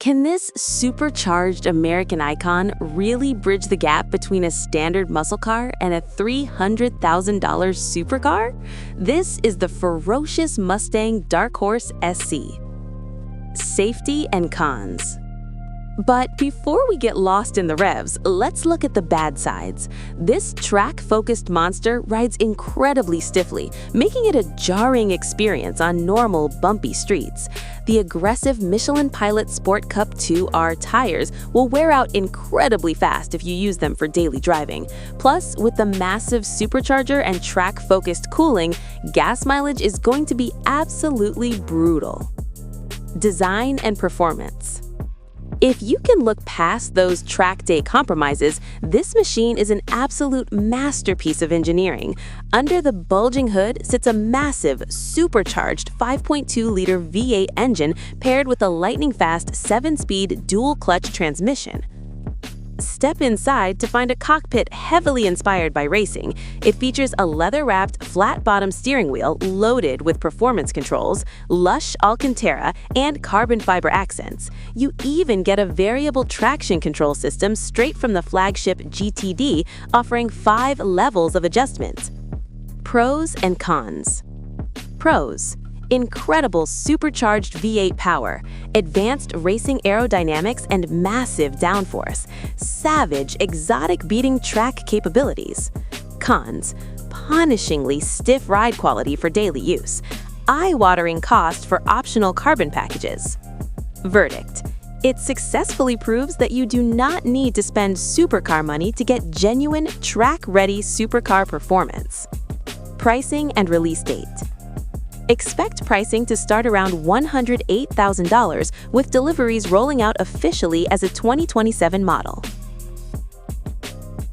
Can this supercharged American icon really bridge the gap between a standard muscle car and a $300,000 supercar? This is the ferocious Mustang Dark Horse SC. Safety and cons. But before we get lost in the revs, let's look at the bad sides. This track-focused monster rides incredibly stiffly, making it a jarring experience on normal, bumpy streets. The aggressive Michelin Pilot Sport Cup 2R tires will wear out incredibly fast if you use them for daily driving. Plus, with the massive supercharger and track-focused cooling, gas mileage is going to be absolutely brutal. Design and performance. If you can look past those track day compromises, this machine is an absolute masterpiece of engineering. Under the bulging hood sits a massive, supercharged 5.2-liter V8 engine paired with a lightning-fast 7-speed dual-clutch transmission. Step inside to find a cockpit heavily inspired by racing. It features a leather-wrapped, flat-bottom steering wheel loaded with performance controls, lush Alcantara, and carbon fiber accents. You even get a variable traction control system straight from the flagship GTD, offering 5 levels of adjustment. Pros and cons. Pros: incredible supercharged V8 power, advanced racing aerodynamics and massive downforce, savage, exotic-beating track capabilities. Cons: punishingly stiff ride quality for daily use, eye-watering cost for optional carbon packages. Verdict: it successfully proves that you do not need to spend supercar money to get genuine, track-ready supercar performance. Pricing and release date. Expect pricing to start around $108,000, with deliveries rolling out officially as a 2027 model.